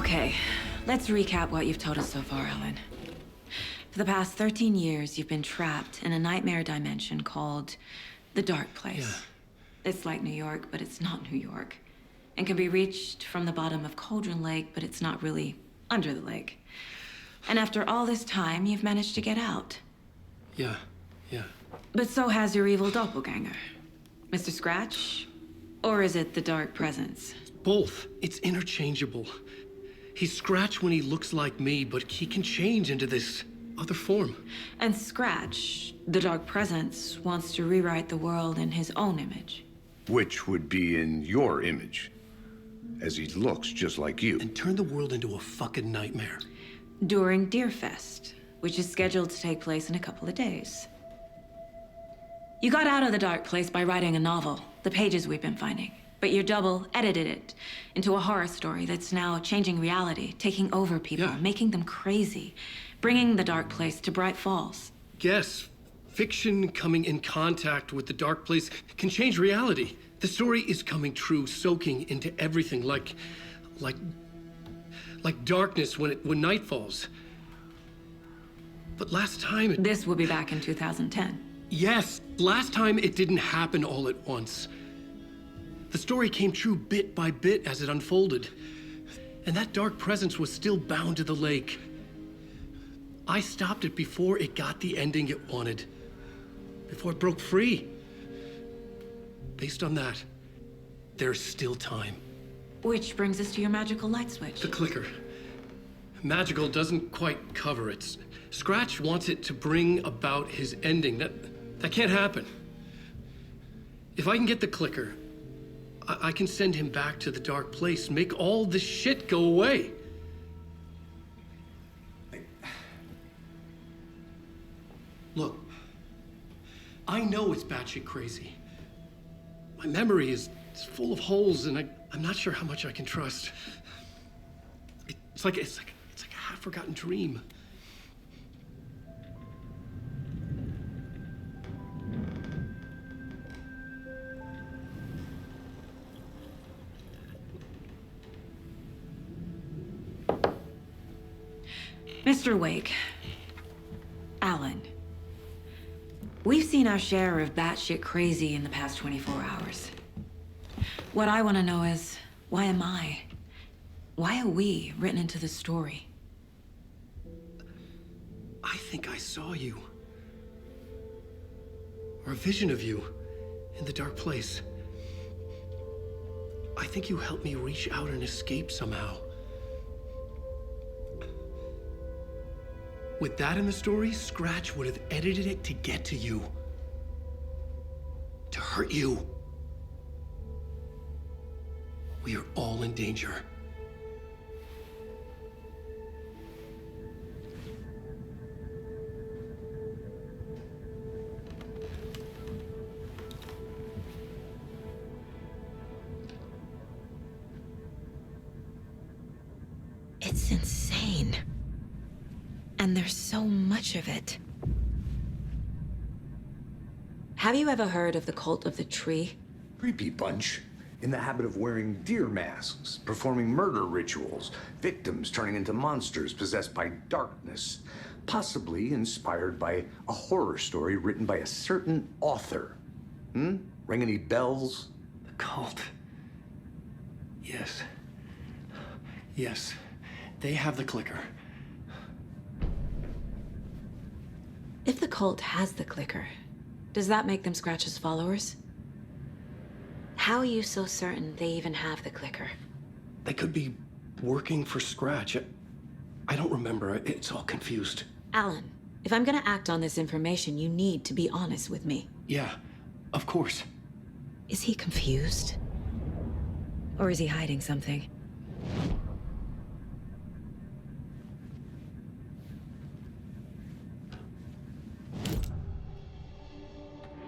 Okay, let's recap what you've told us so far, Alan. For the past 13 years, you've been trapped in a nightmare dimension called the Dark Place. Yeah. It's like New York, but it's not New York. And can be reached from the bottom of Cauldron Lake, but it's not really under the lake. And after all this time, you've managed to get out. Yeah. But so has your evil doppelganger. Mr. Scratch? Or is it the Dark Presence? Both. It's interchangeable. He's Scratch when he looks like me, but he can change into this other form. And Scratch, the Dark Presence, wants to rewrite the world in his own image. Which would be in your image, as he looks just like you. And turn the world into a fucking nightmare. During Deerfest, which is scheduled to take place in a couple of days. You got out of the Dark Place by writing a novel, the pages we've been finding. But your double edited it into a horror story that's now changing reality, taking over people, Yeah. making them crazy, bringing the Dark Place to Bright Falls. Yes, fiction coming in contact with the Dark Place can change reality. The story is coming true, soaking into everything like darkness when night falls. But last time This will be back in 2010. Yes, last time it didn't happen all at once. The story came true bit by bit as it unfolded. And that dark presence was still bound to the lake. I stopped it before it got the ending it wanted. Before it broke free. Based on that, there's still time. Which brings us to your magical light switch. The clicker. Magical doesn't quite cover it. Scratch wants it to bring about his ending. That can't happen. If I can get the clicker, I can send him back to the Dark Place, make all this shit go away. Look, I know it's batshit crazy. My memory is full of holes, and I'm not sure how much I can trust. It's like a half-forgotten dream. Mr. Wake. Alan. We've seen our share of batshit crazy in the past 24 hours. What I want to know is, why am I? Why are we written into the story? I think I saw you. Or a vision of you in the Dark Place. I think you helped me reach out and escape somehow. With that in the story, Scratch would have edited it to get to you. To hurt you. We are all in danger. It's insane. And there's so much of it. Have you ever heard of the Cult of the Tree? Creepy bunch. In the habit of wearing deer masks, performing murder rituals, victims turning into monsters possessed by darkness, possibly inspired by a horror story written by a certain author. Ring any bells? The cult. Yes. Yes. They have the clicker. If the cult has the clicker, does that make them Scratch's followers? How are you so certain they even have the clicker? They could be working for Scratch. I don't remember. It's all confused. Alan, if I'm gonna act on this information, you need to be honest with me. Yeah, of course. Is he confused? Or is he hiding something?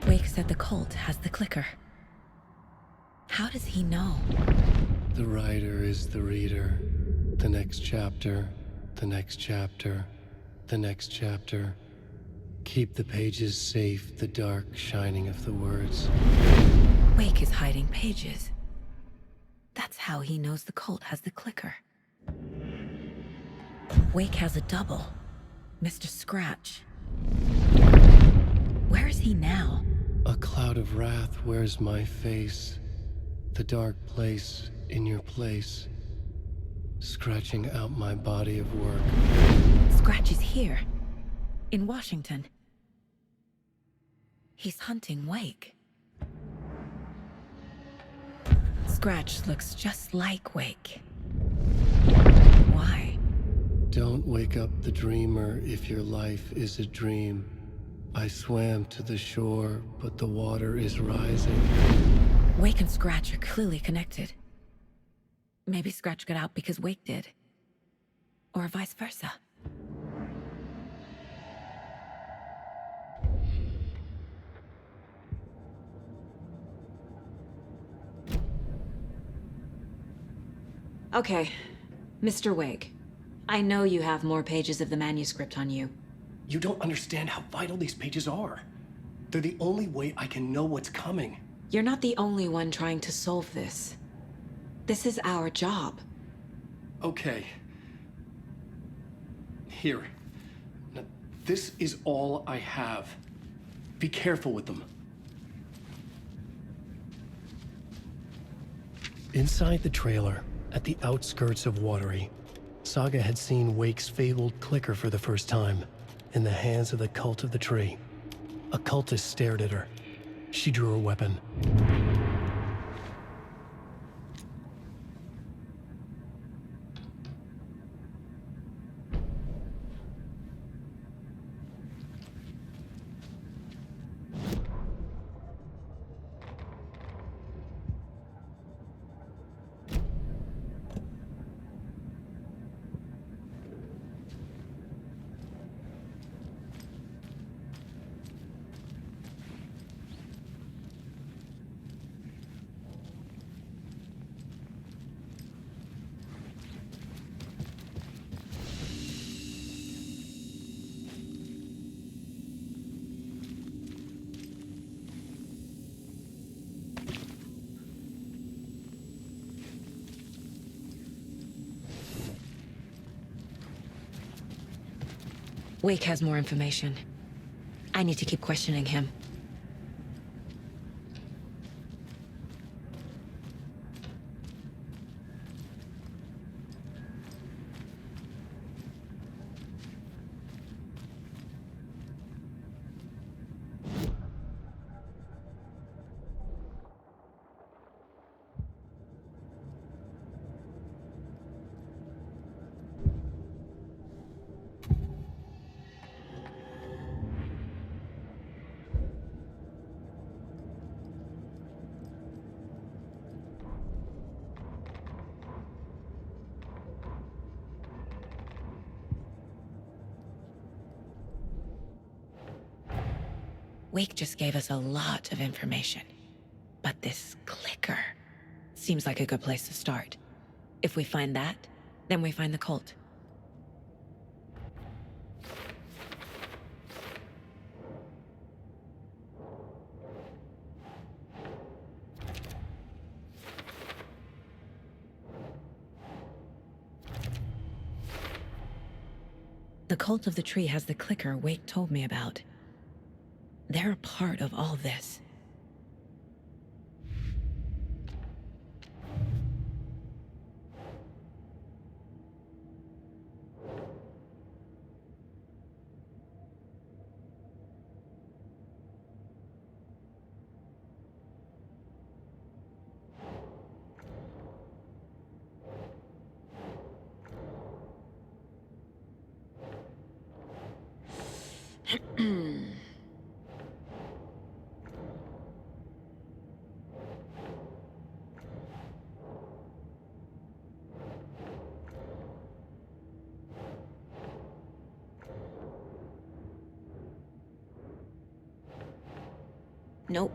Wake said the cult has the clicker. How does he know? The writer is the reader. The next chapter, the next chapter, the next chapter. Keep the pages safe, the dark shining of the words. Wake is hiding pages. That's how he knows the cult has the clicker. Wake has a double. Mr. Scratch. Where is he now? A cloud of wrath wears my face. The dark place in your place. Scratching out my body of work. Scratch is here. In Washington. He's hunting Wake. Scratch looks just like Wake. Why? Don't wake up the dreamer if your life is a dream. I swam to the shore, but the water is rising. Wake and Scratch are clearly connected. Maybe Scratch got out because Wake did. Or vice versa. Okay, Mr. Wake. I know you have more pages of the manuscript on you. You don't understand how vital these pages are. They're the only way I can know what's coming. You're not the only one trying to solve this. This is our job. Okay. Here. Now, this is all I have. Be careful with them. Inside the trailer, at the outskirts of Watery, Saga had seen Wake's fabled clicker for the first time, in the hands of the Cult of the Tree. A cultist stared at her. She drew her weapon. Wake has more information. I need to keep questioning him. Wake just gave us a lot of information. But this clicker seems like a good place to start. If we find that, then we find the cult. The Cult of the Tree has the clicker Wake told me about. They're a part of all this. Nope.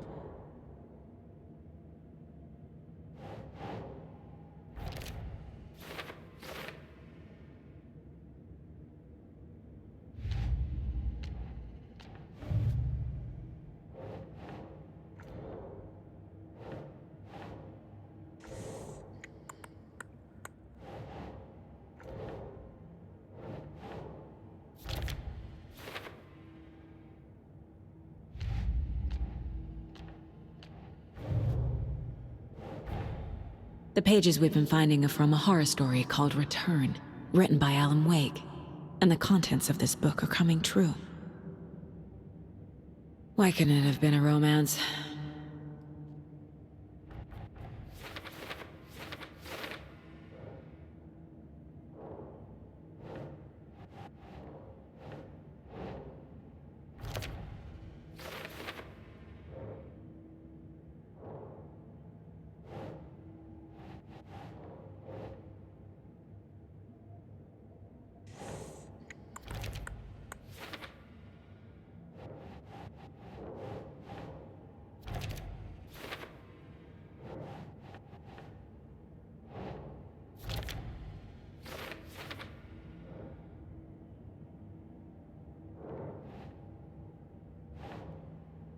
The pages we've been finding are from a horror story called Return, written by Alan Wake. And the contents of this book are coming true. Why couldn't it have been a romance?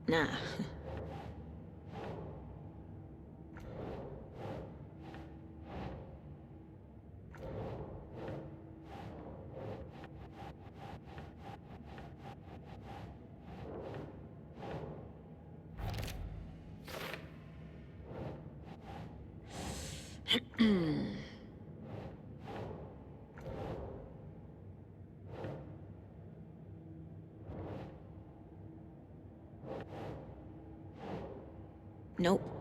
Nah. Nope.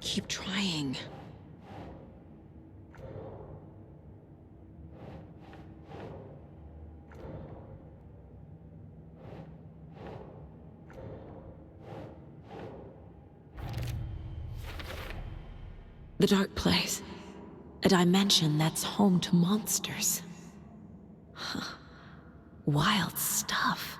Keep trying. The Dark Place. A dimension that's home to monsters. Huh. Wild stuff.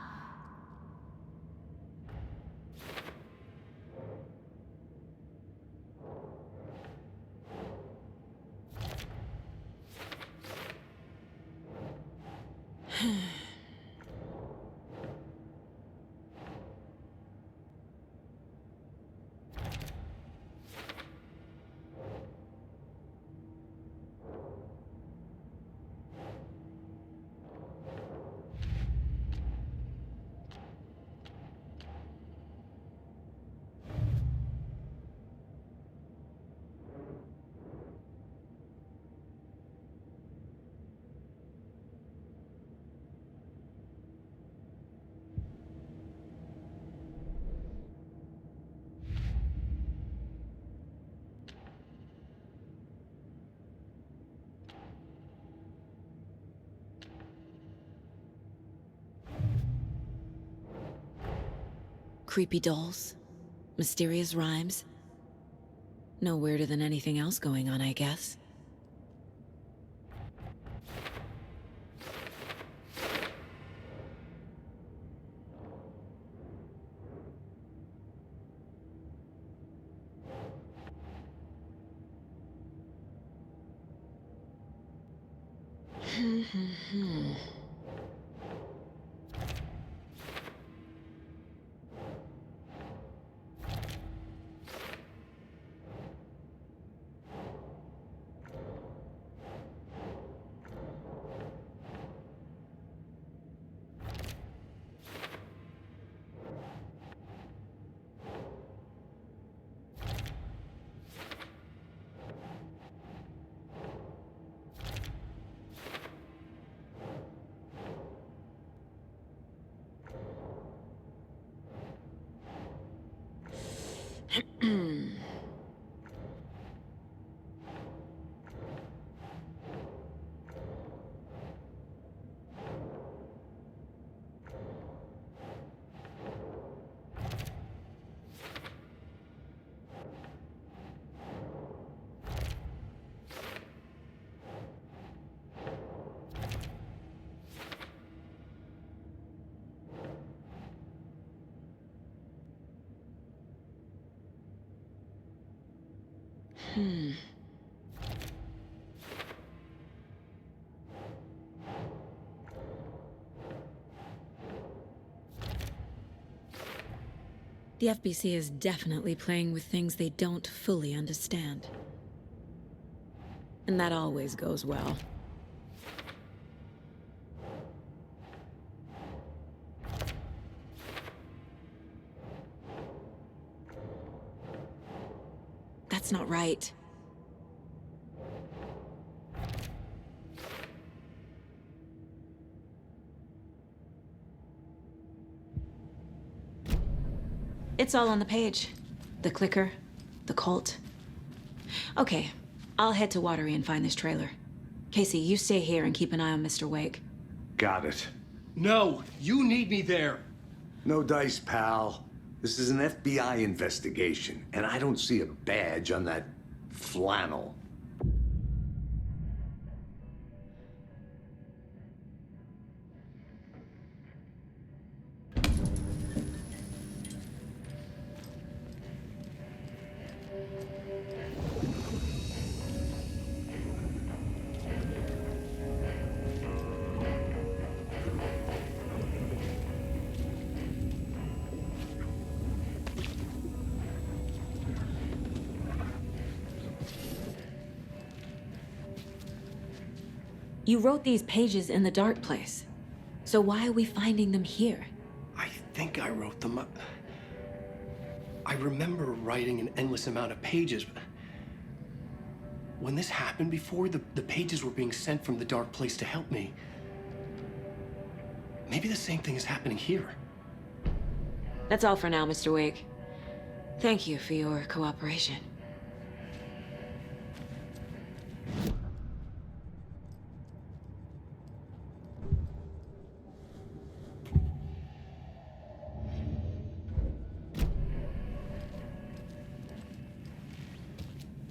Creepy dolls, mysterious rhymes. No weirder than anything else going on, I guess. The FBC is definitely playing with things they don't fully understand. And that always goes well. That's not right. It's all on the page. The clicker, the cult. Okay, I'll head to Watery and find this trailer. Casey, you stay here and keep an eye on Mr. Wake. Got it. No, you need me there. No dice, pal. This is an FBI investigation, and I don't see a badge on that flannel. You wrote these pages in the dark place. So why are we finding them here? I think I wrote them up. I remember writing an endless amount of pages. When this happened before, the pages were being sent from the dark place to help me. Maybe the same thing is happening here. That's all for now, Mr. Wake. Thank you for your cooperation.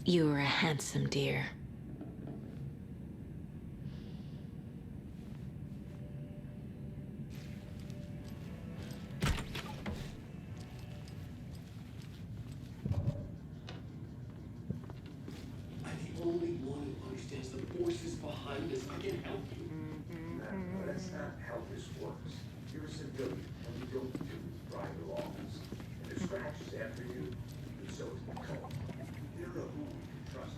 You're a handsome dear. I'm the only one who understands the forces behind this. I can help you. No, that's not how this works. You're a civilian, and we don't do private laws. And the scratch is after you, and so is the cult. You don't know who we can trust.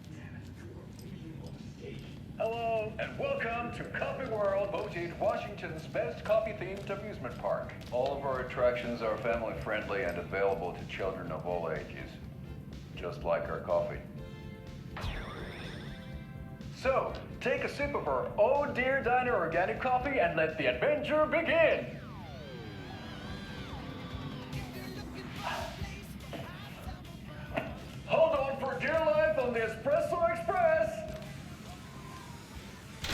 Damn it, you're making a mistake. Hello, and welcome to Coffee World, voted Washington's best coffee-themed amusement park. All of our attractions are family-friendly and available to children of all ages, just like our coffee. So, take a sip of our Oh Dear Diner organic coffee and let the adventure begin! Hold on for dear life on the Espresso Express!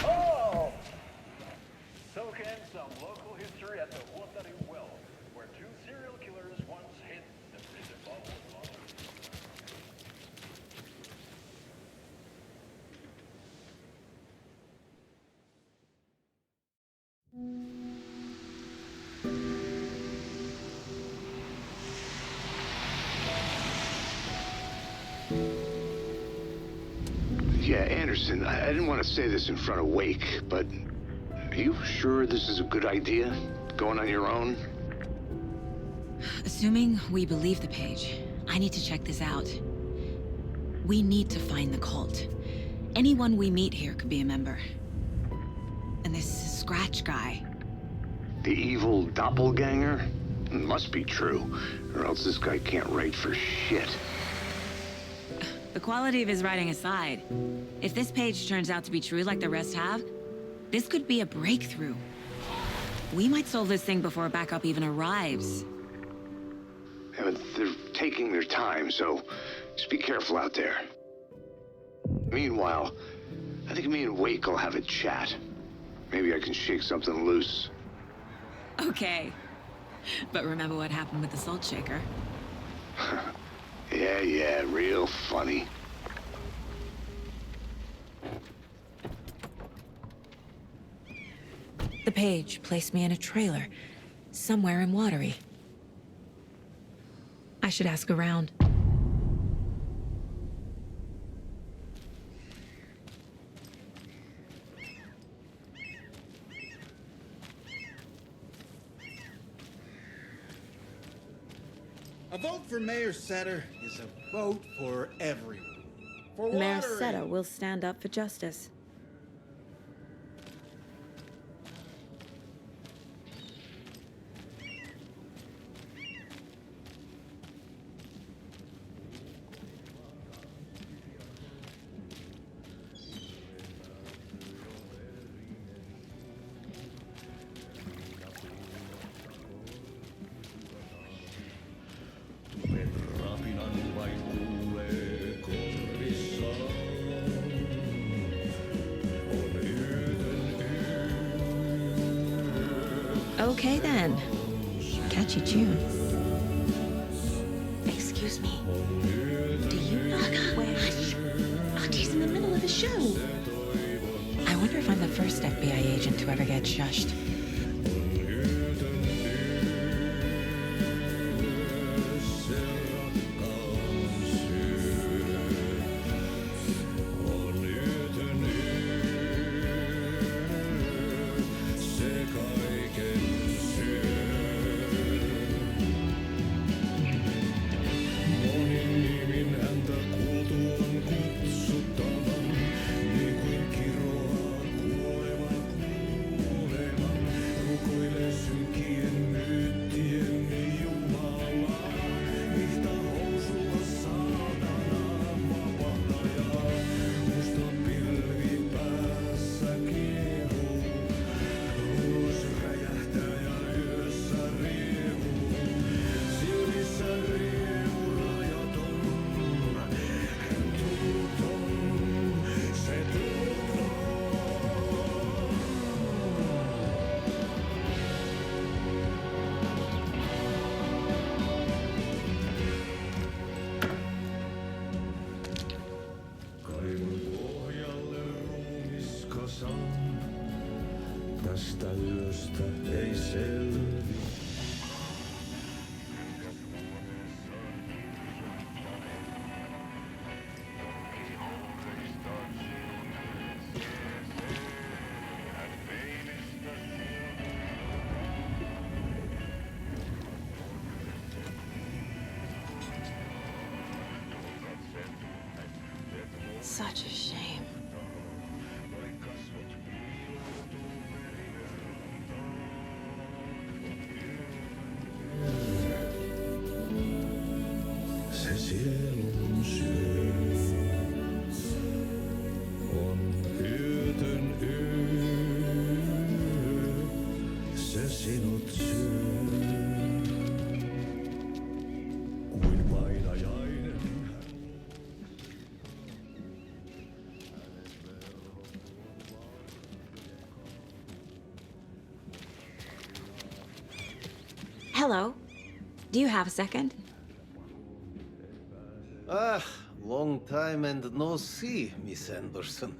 Oh! Soak in some local history at the Watari Well, where two serial killers once hid the prison bottle of love. Yeah, Anderson, I didn't want to say this in front of Wake, but are you sure this is a good idea? Going on your own? Assuming we believe the page, I need to check this out. We need to find the cult. Anyone we meet here could be a member. And this Scratch guy. The evil doppelganger? Must be true, or else this guy can't write for shit. The quality of his writing aside, if this page turns out to be true like the rest have, this could be a breakthrough. We might solve this thing before backup even arrives. Yeah, but they're taking their time, so just be careful out there. Meanwhile, I think me and Wake will have a chat. Maybe I can shake something loose. Okay. But remember what happened with the salt shaker? Yeah, real funny. The page placed me in a trailer, somewhere in Watery. I should ask around. vote for Mayor Setter is a vote for everyone. For Mayor watering. Seta will stand up for justice. Okay then. Catchy tune. Excuse me. Do you know where? Hush! Auntie's in the middle of a show. I wonder if I'm the first FBI agent to ever get shushed. Tästä yöstä ei selvi. Such a shame. Se sielun syö on yötön yö. Se sinut syö kuin painajainen. Hello. Do you have a second? Ah, long time and no see, Miss Anderson.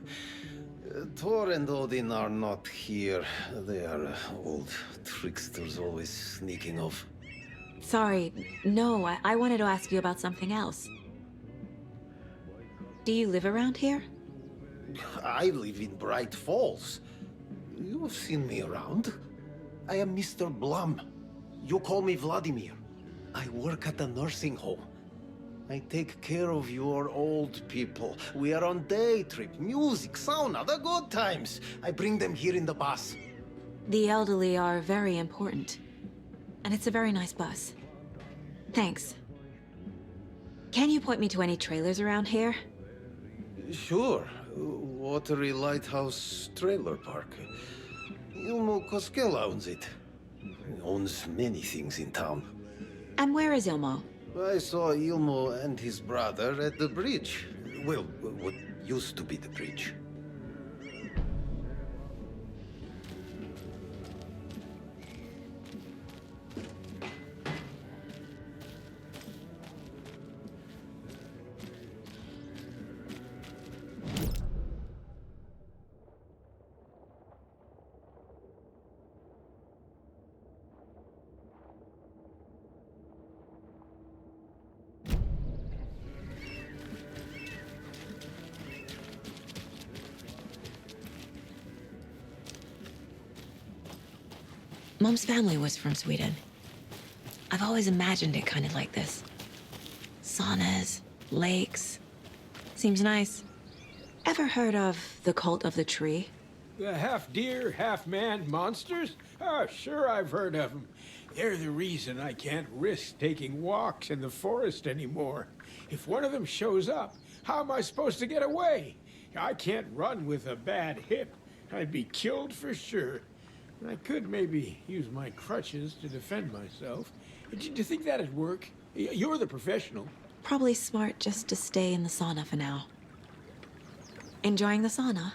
Thor and Odin are not here. They are old tricksters always sneaking off. Sorry. No, I wanted to ask you about something else. Do you live around here? I live in Bright Falls. You've seen me around. I am Mr. Blum. You call me Vladimir. I work at a nursing home. I take care of your old people. We are on day trip, music, sauna, the good times. I bring them here in the bus. The elderly are very important. And it's a very nice bus. Thanks. Can you point me to any trailers around here? Sure. Watery Lighthouse Trailer Park. Ilmo Koskela owns it. He owns many things in town. And where is Ilmo? I saw Ilmo and his brother at the bridge. Well, what used to be the bridge. Mom's family was from Sweden. I've always imagined it kind of like this. saunas, lakes. Seems nice. Ever heard of the Cult of the Tree? The half-deer, half-man monsters? Oh, sure I've heard of them. They're the reason I can't risk taking walks in the forest anymore. If one of them shows up, how am I supposed to get away? I can't run with a bad hip. I'd be killed for sure. I could maybe use my crutches to defend myself. Do you think that'd work? You're the professional. Probably smart just to stay in the sauna for now. Enjoying the sauna?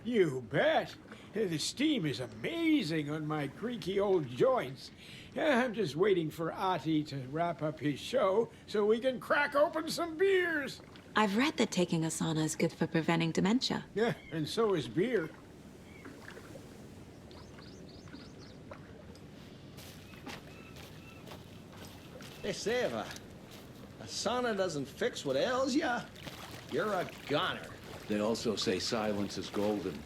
You bet. The steam is amazing on my creaky old joints. I'm just waiting for Ati to wrap up his show so we can crack open some beers. I've read that taking a sauna is good for preventing dementia. Yeah, and so is beer. They say if a sauna doesn't fix what ails ya, you're a goner. They also say silence is golden.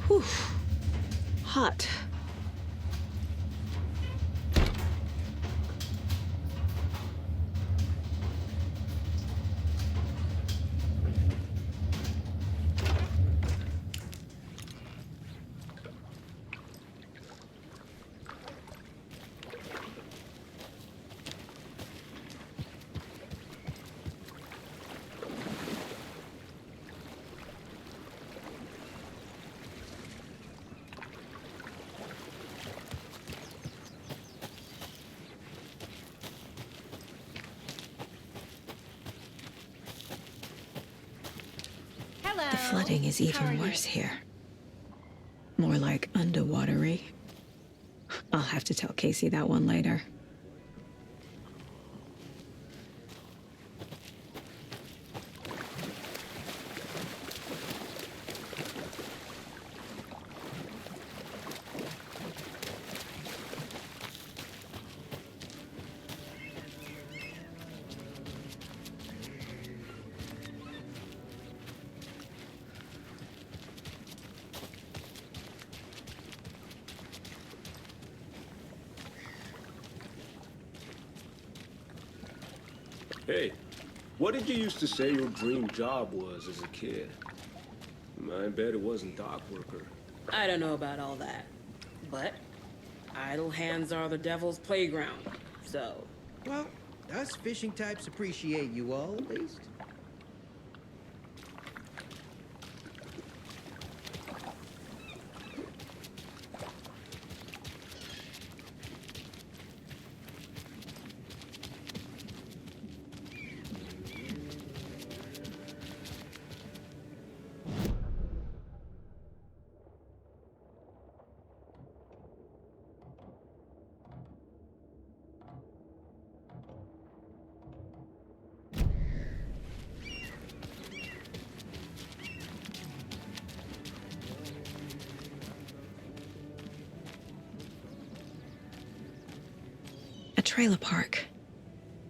Whew. Hot. The flooding is even worse here. More like underwatery. I'll have to tell Casey that one later. Hey, what did you used to say your dream job was as a kid? I bet it wasn't dock worker. I don't know about all that, but idle hands are the devil's playground, so... Well, us fishing types appreciate you all, at least. A trailer park.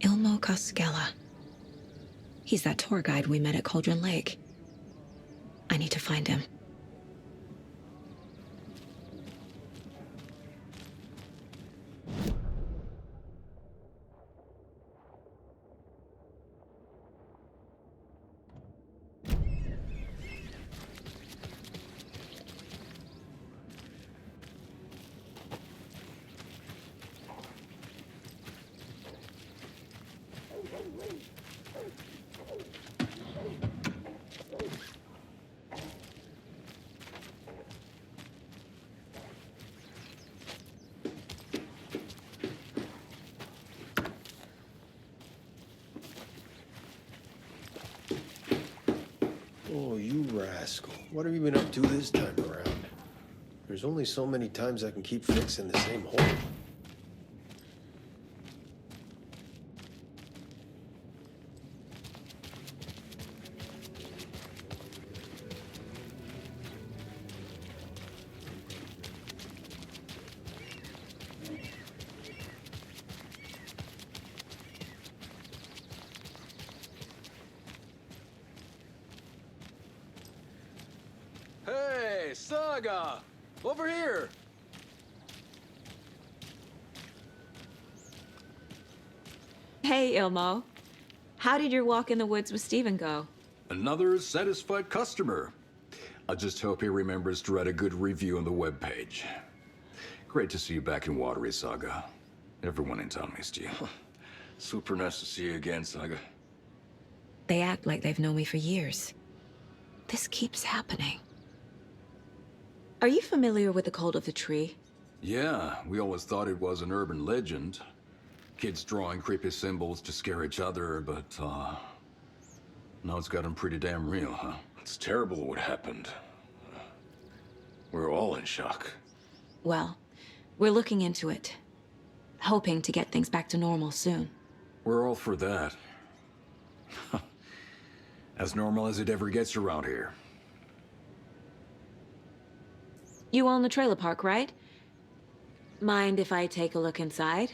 Ilmo Koskela. He's that tour guide we met at Cauldron Lake. I need to find him. Oh, you rascal. What have you been up to this time around? There's only so many times I can keep fixing the same hole. Saga! Over here! Hey, Ilmo. How did your walk in the woods with Steven go? Another satisfied customer. I just hope he remembers to write a good review on the webpage. Great to see you back in Watery, Saga. Everyone in town missed you. Super nice to see you again, Saga. They act like they've known me for years. This keeps happening. Are you familiar with the Cult of the Tree? Yeah, we always thought it was an urban legend. Kids drawing creepy symbols to scare each other, but, now it's gotten pretty damn real, huh? It's terrible what happened. We're all in shock. Well, we're looking into it. Hoping to get things back to normal soon. We're all for that. As normal as it ever gets around here. You own the trailer park, right? Mind if I take a look inside?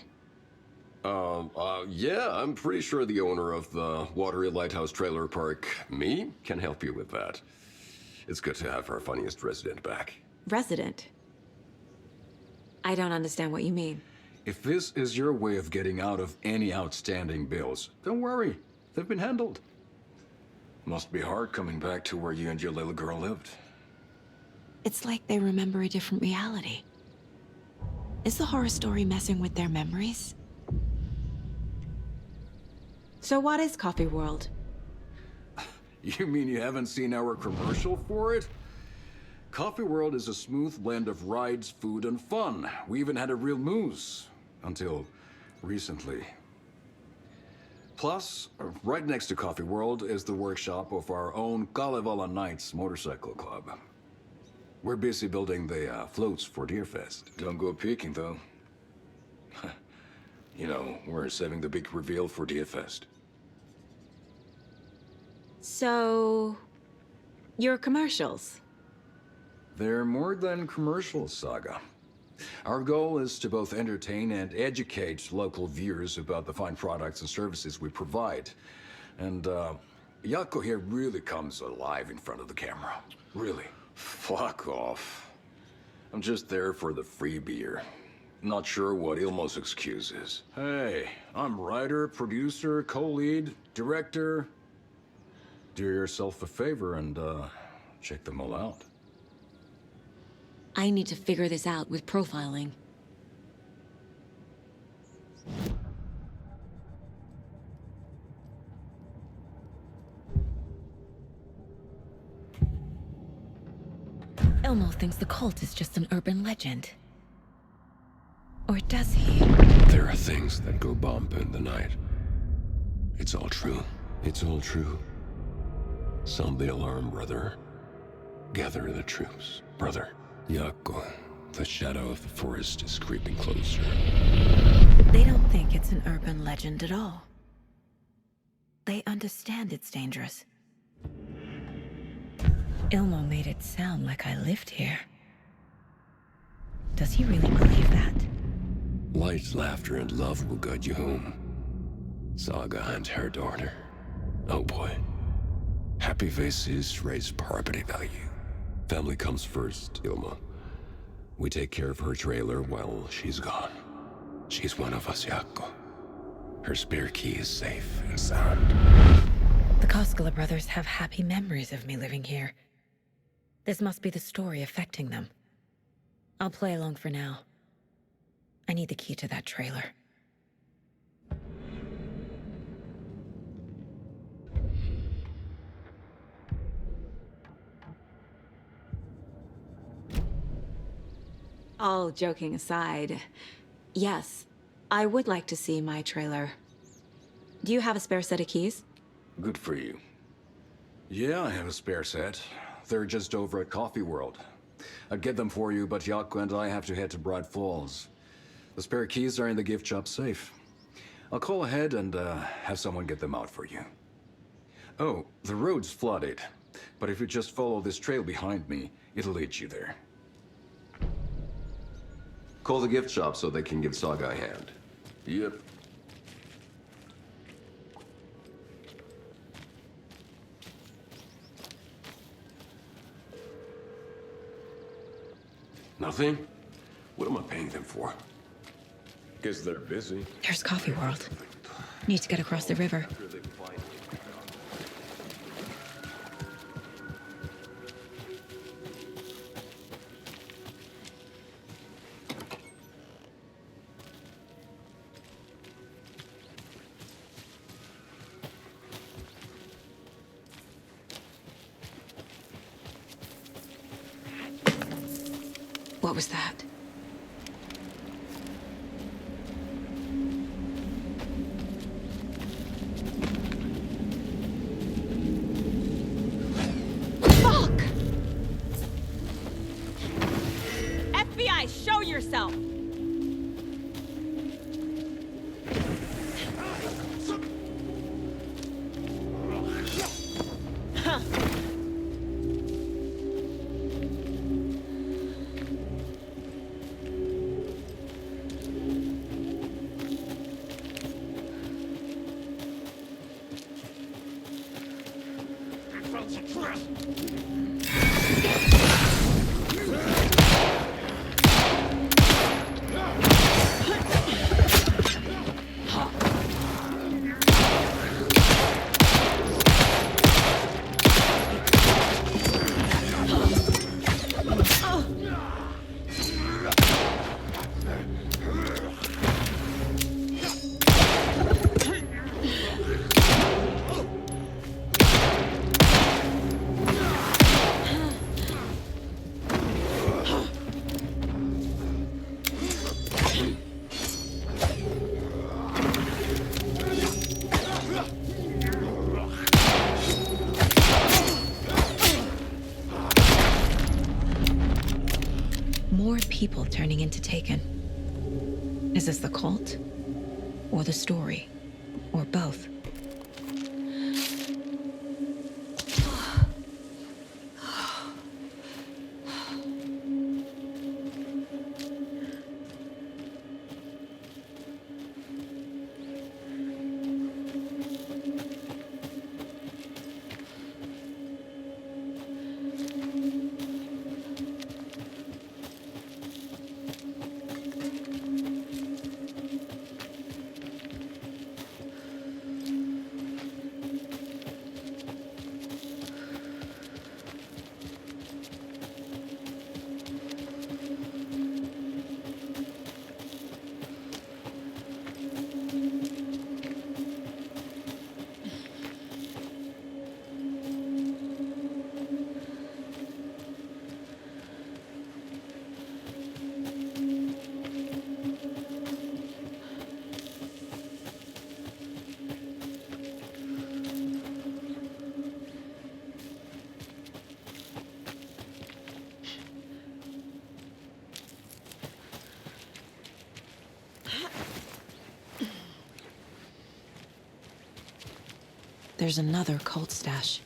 Yeah, I'm pretty sure the owner of the Watery Lighthouse Trailer Park, me, can help you with that. It's good to have our funniest resident back. Resident? I don't understand what you mean. If this is your way of getting out of any outstanding bills, don't worry. They've been handled. Must be hard coming back to where you and your little girl lived. It's like they remember a different reality. Is the horror story messing with their memories? So what is Coffee World? You mean you haven't seen our commercial for it? Coffee World is a smooth blend of rides, food, and fun. We even had a real moose. Until recently. Plus, right next to Coffee World is the workshop of our own Kalevala Knights Motorcycle Club. We're busy building the floats for Deerfest. Don't go peeking, though. You know, we're saving the big reveal for Deerfest. So... your commercials? They're more than commercials, Saga. Our goal is to both entertain and educate local viewers about the fine products and services we provide. And, Yako here really comes alive in front of the camera. Really. Fuck off. I'm just there for the free beer. Not sure what Ilmo's excuse is. Hey, I'm writer, producer, co-lead, director. Do yourself a favor and, check them all out. I need to figure this out with profiling. Ilmo thinks the cult is just an urban legend. Or does he? There are things that go bump in the night. It's all true. It's all true. Sound the alarm, brother. Gather the troops, brother. Yako, the shadow of the forest is creeping closer. They don't think it's an urban legend at all. They understand it's dangerous. Ilmo made it sound like I lived here. Does he really believe that? Light, laughter, and love will guide you home. Saga and her daughter. Oh boy. Happy faces raise property value. Family comes first, Ilma. We take care of her trailer while she's gone. She's one of us, Yako. Her spare key is safe and sound. The Koskela brothers have happy memories of me living here. This must be the story affecting them. I'll play along for now. I need the key to that trailer. All joking aside, yes, I would like to see my trailer. Do you have a spare set of keys? Good for you. Yeah, I have a spare set. They're just over at Coffee World. I'd get them for you, but Yako and I have to head to Bright Falls. The spare keys are in the gift shop safe. I'll call ahead and have someone get them out for you. Oh, the road's flooded, but if you just follow this trail behind me, it'll lead you there. Call the gift shop so they can give Saga a hand. Yep. Nothing? What am I paying them for? Guess they're busy. There's Coffee World. Need to get across the river. What was that? Fuck! FBI, show yourself! Huh. More people turning into Taken. Is this the cult? Or the story? Or both? There's another cult stash.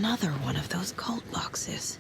Another one of those cult boxes.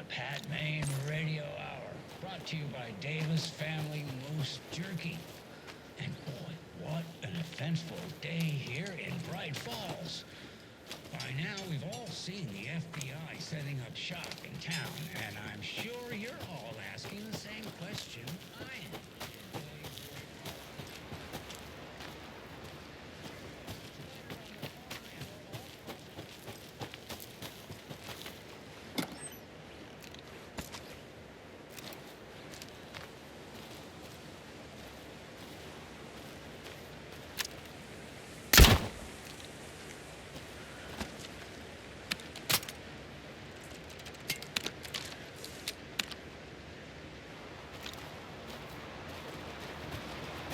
Pat Maine Radio Hour, brought to you by Davis Family Moose Jerky. And boy, what an eventful day here in Bright Falls. By now, we've all seen the FBI setting up shop in town, and I'm sure you're all asking the same question I am.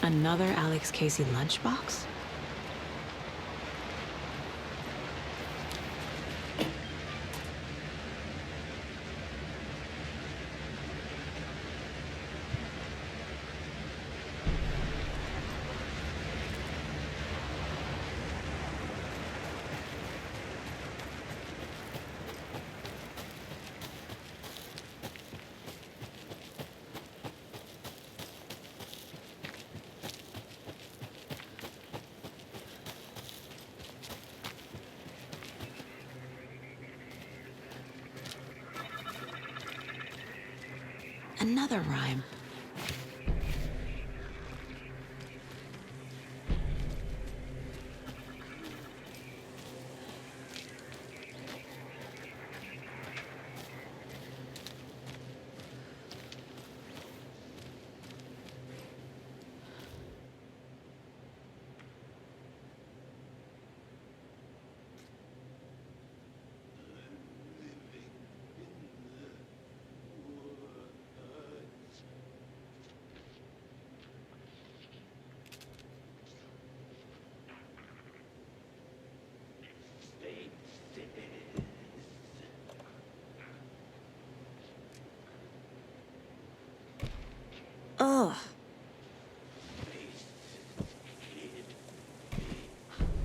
Another Alex Casey lunchbox? Another rhyme. Ugh.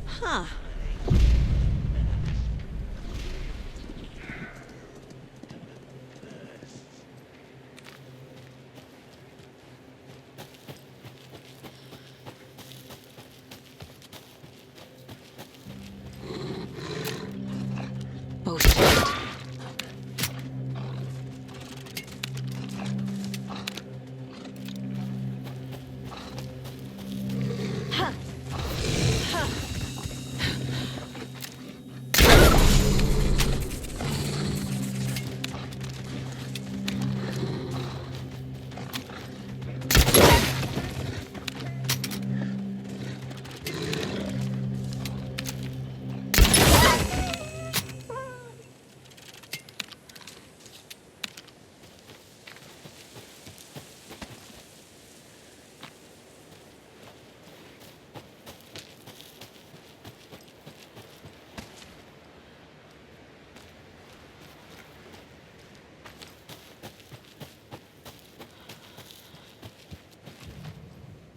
Huh.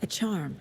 A charm.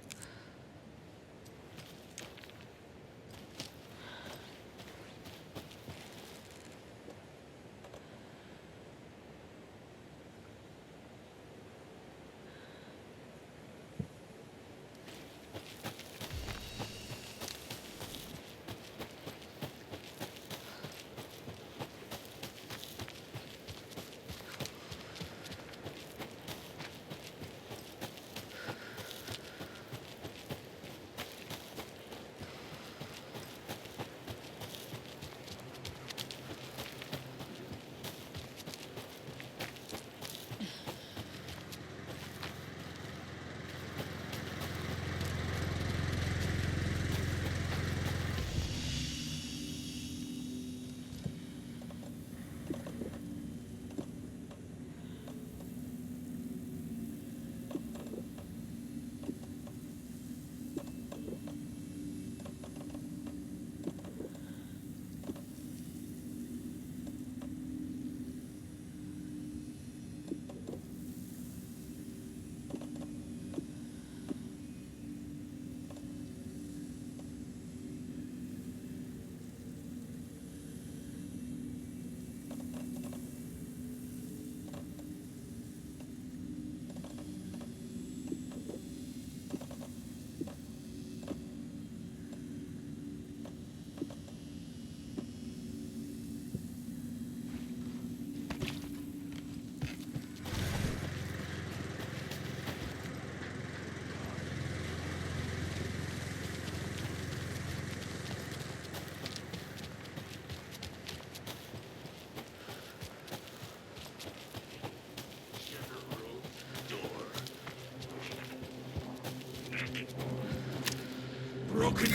broken.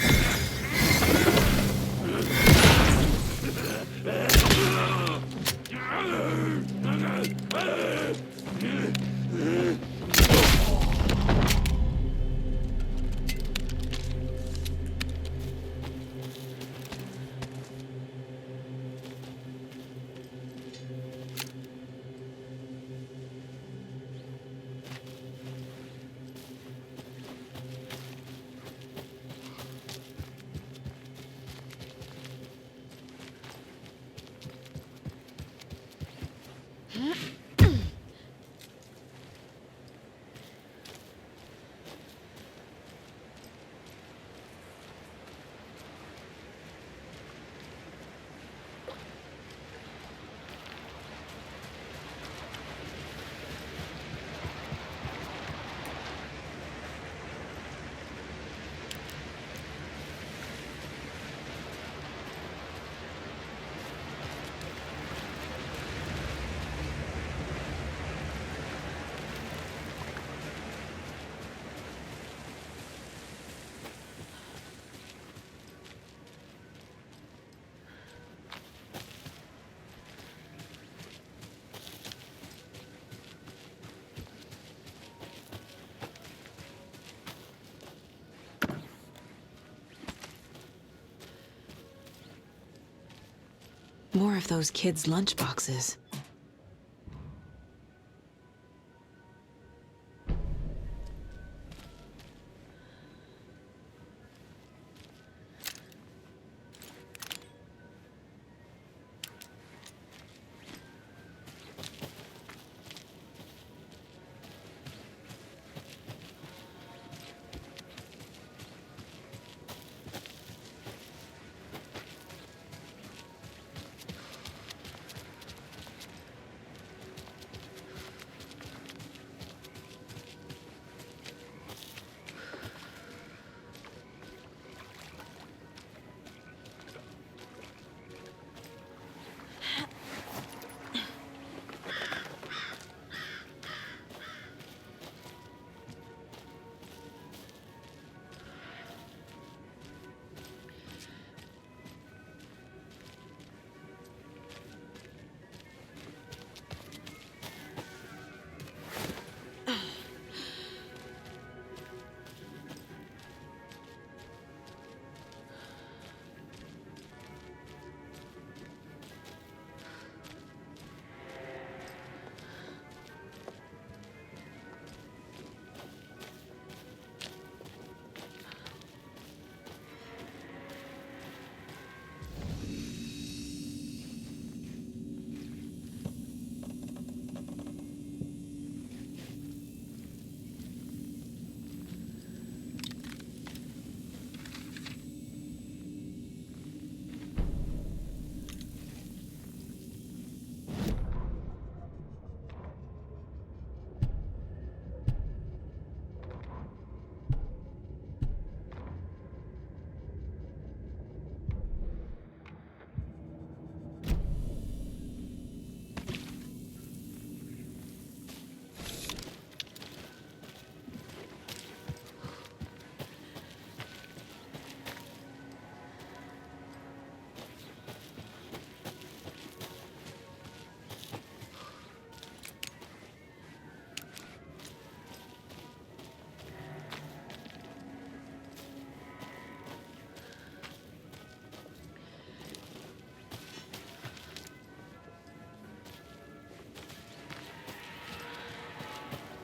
More of those kids' lunchboxes.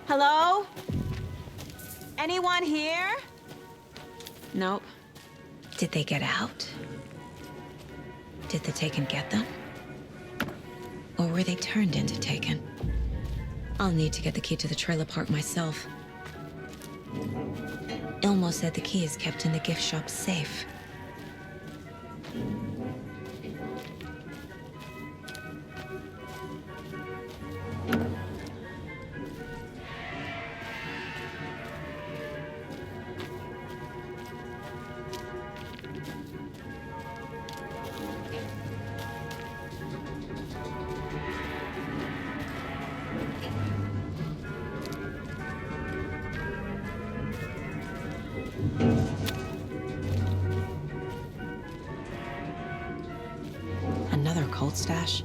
Hello? Anyone here? Nope. Did they get out? Did the Taken get them? Or were they turned into Taken? I'll need to get the key to the trailer park myself. Ilmo said the key is kept in the gift shop's safe. stash?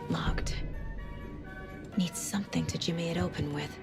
Locked. Needs something to jimmy it open with.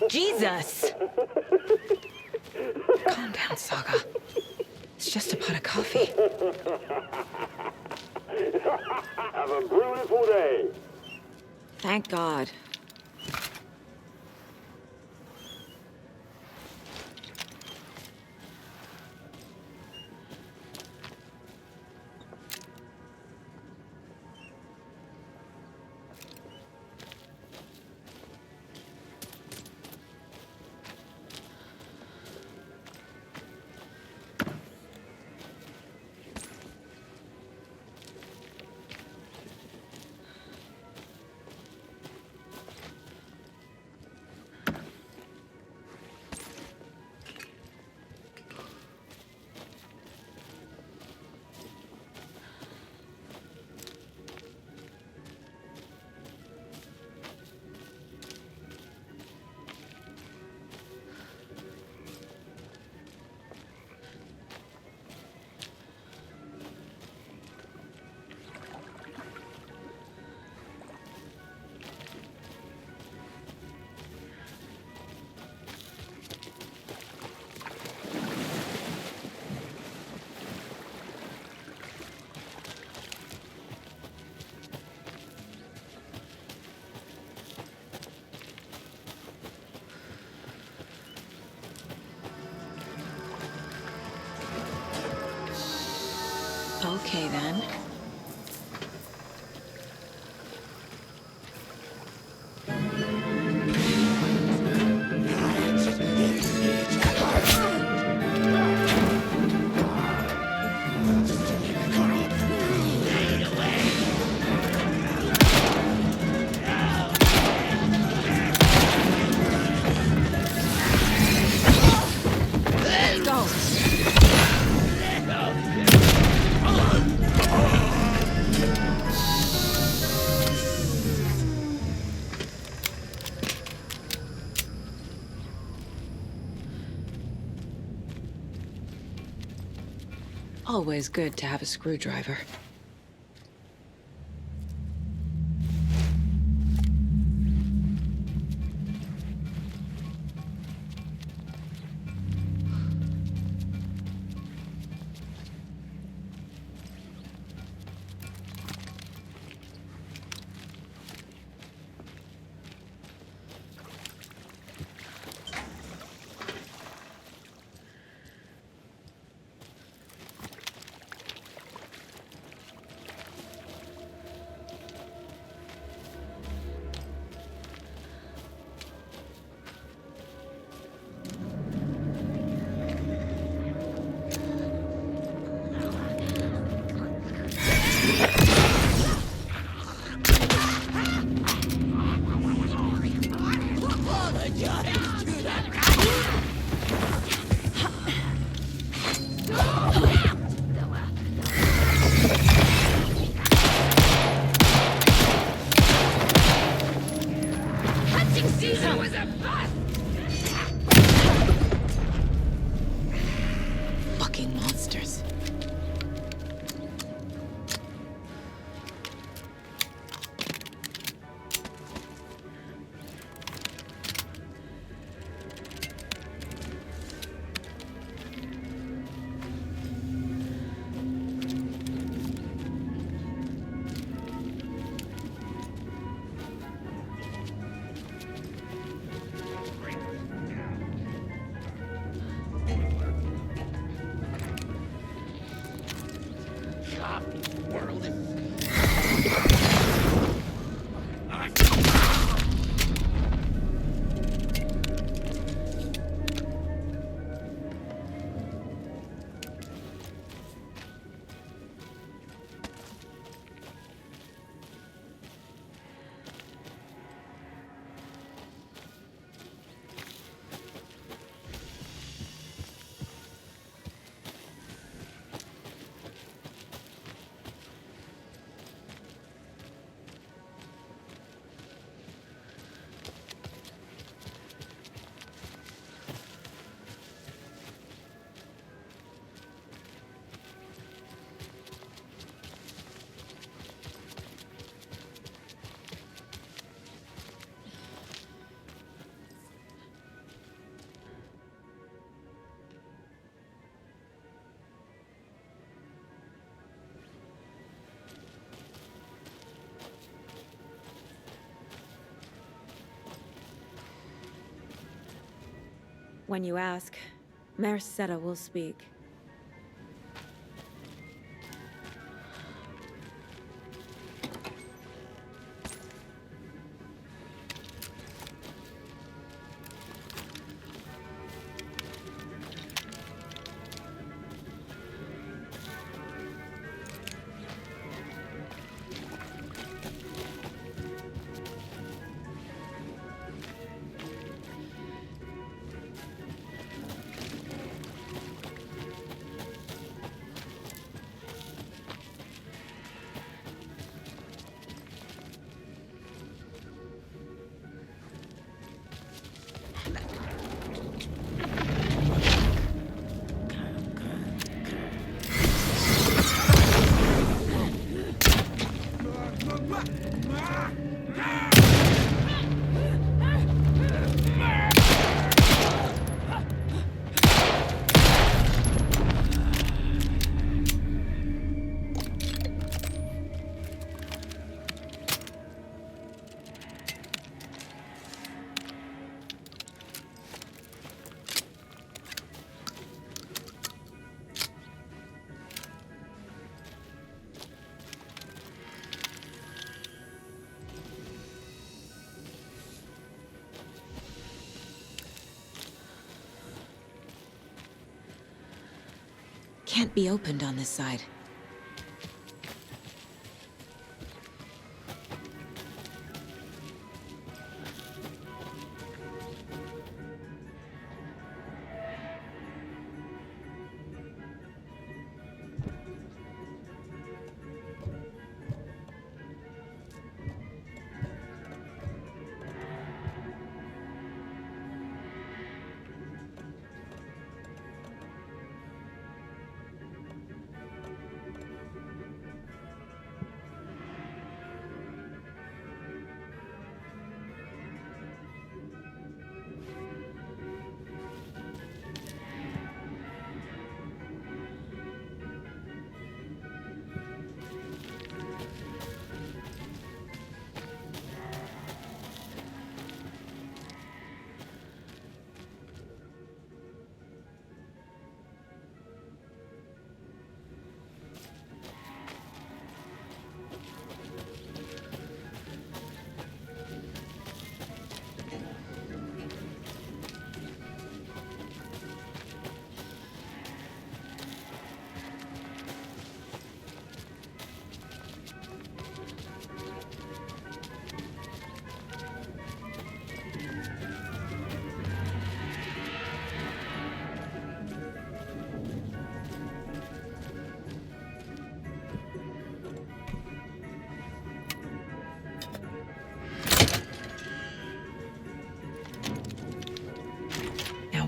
Jesus! Calm down, Saga. It's just a pot of coffee. Have a beautiful day. Thank God. Okay, then. Always good to have a screwdriver. Fucking monsters. When you ask, Merceda will speak. Can't be opened on this side.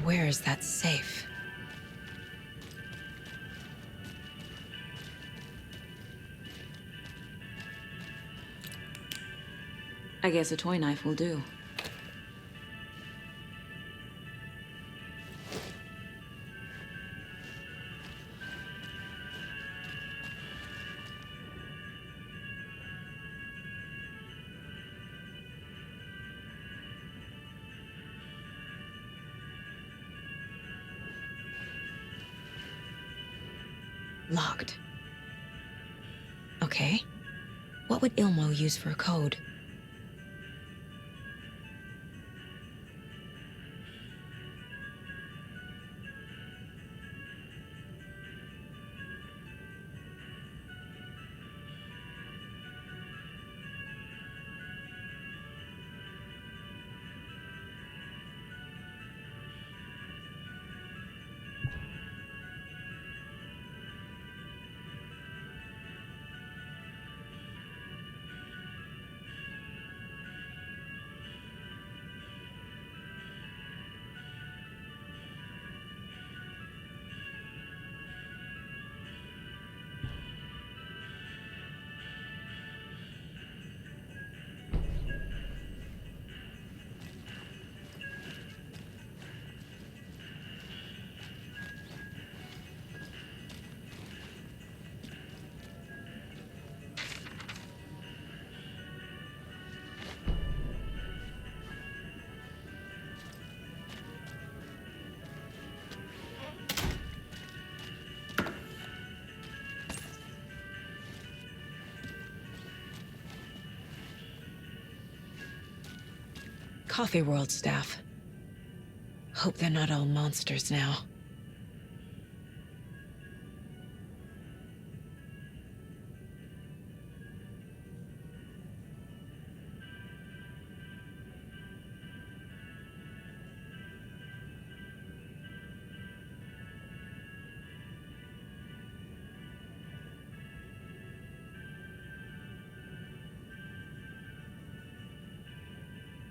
Where is that safe? I guess a toy knife will do. Locked. Okay. What would Ilmo use for a code? Coffee World staff. Hope they're not all monsters now.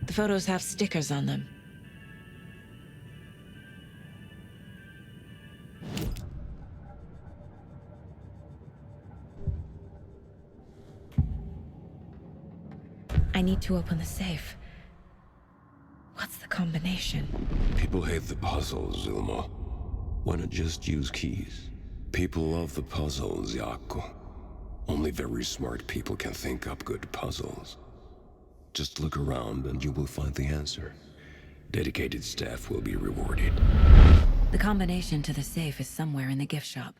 The photos have stickers on them. I need to open the safe. What's the combination? People hate the puzzles, Ilmo. Why not just use keys? People love the puzzles, Jaakko. Only very smart people can think up good puzzles. Just look around and you will find the answer. Dedicated staff will be rewarded. The combination to the safe is somewhere in the gift shop.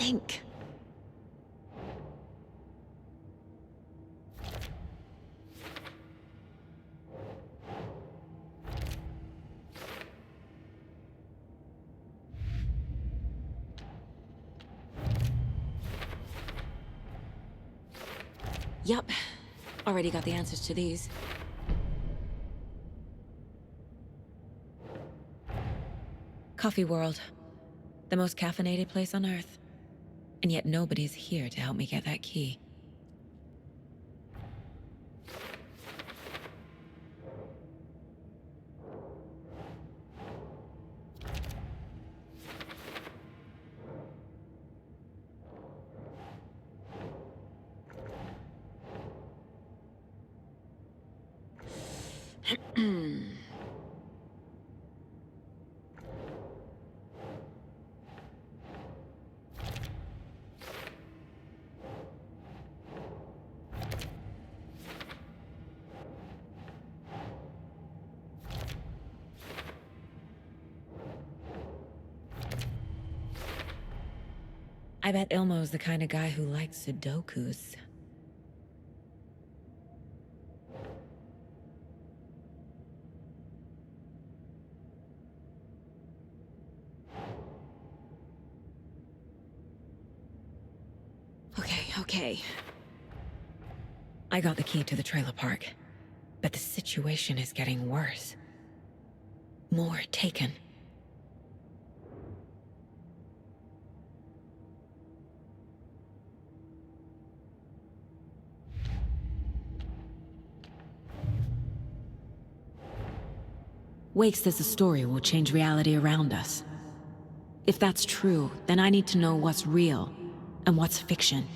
think. Yup. Already got the answers to these. Coffee World. The most caffeinated place on Earth. And yet nobody's here to help me get that key. I bet Ilmo's the kind of guy who likes Sudokus. Okay. I got the key to the trailer park, but the situation is getting worse. More taken. Wake says the story will change reality around us. If that's true, then I need to know what's real and what's fiction.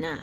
Nah.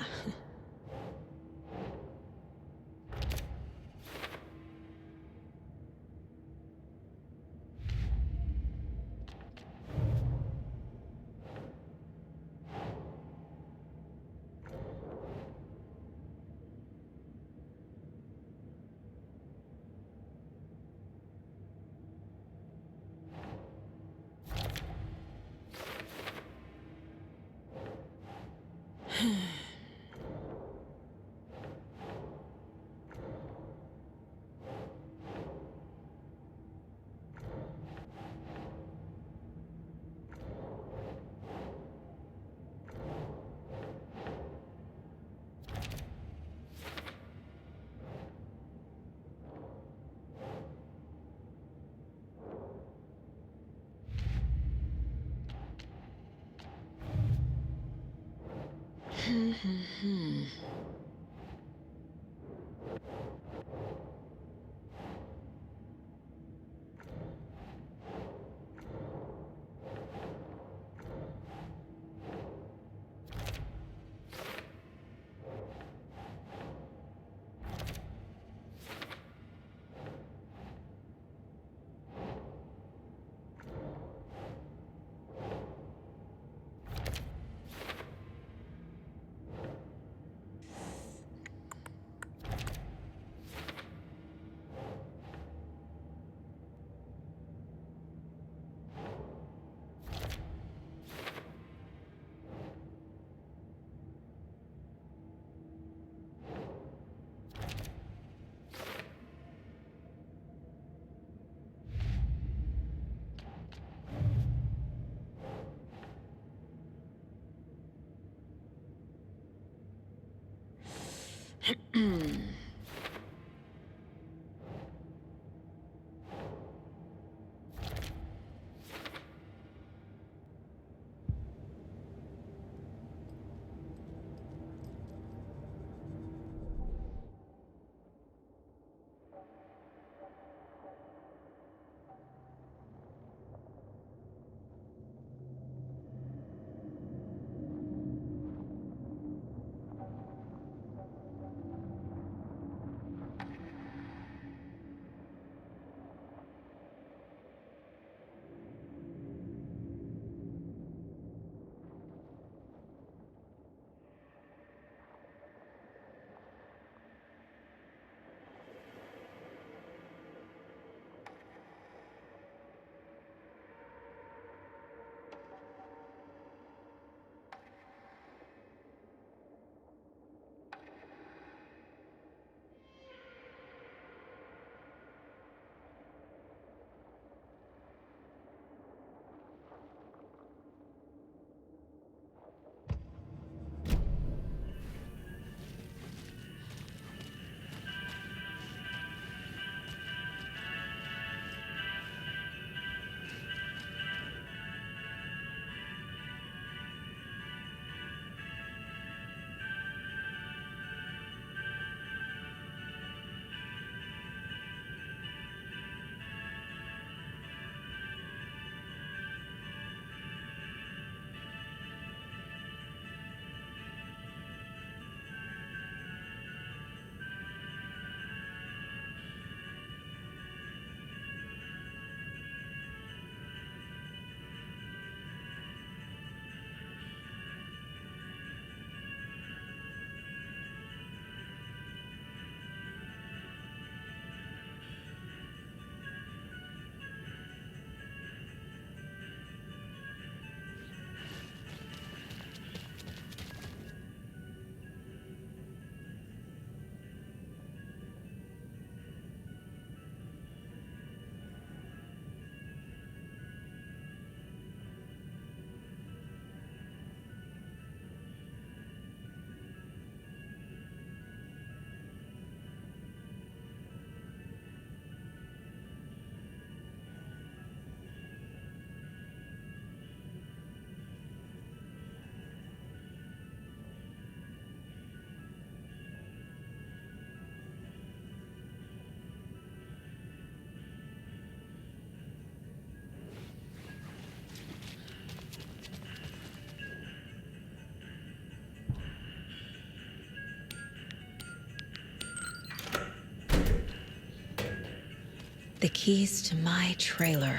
keys to my trailer.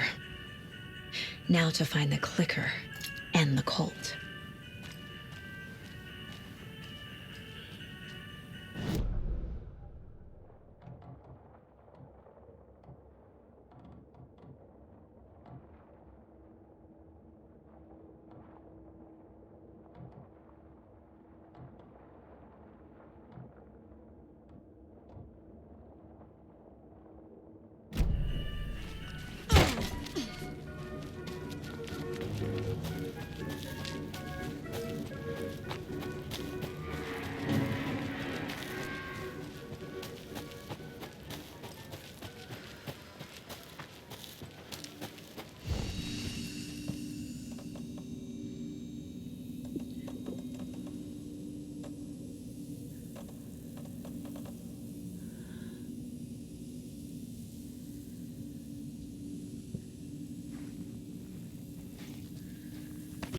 Now to find the clicker and the Colt.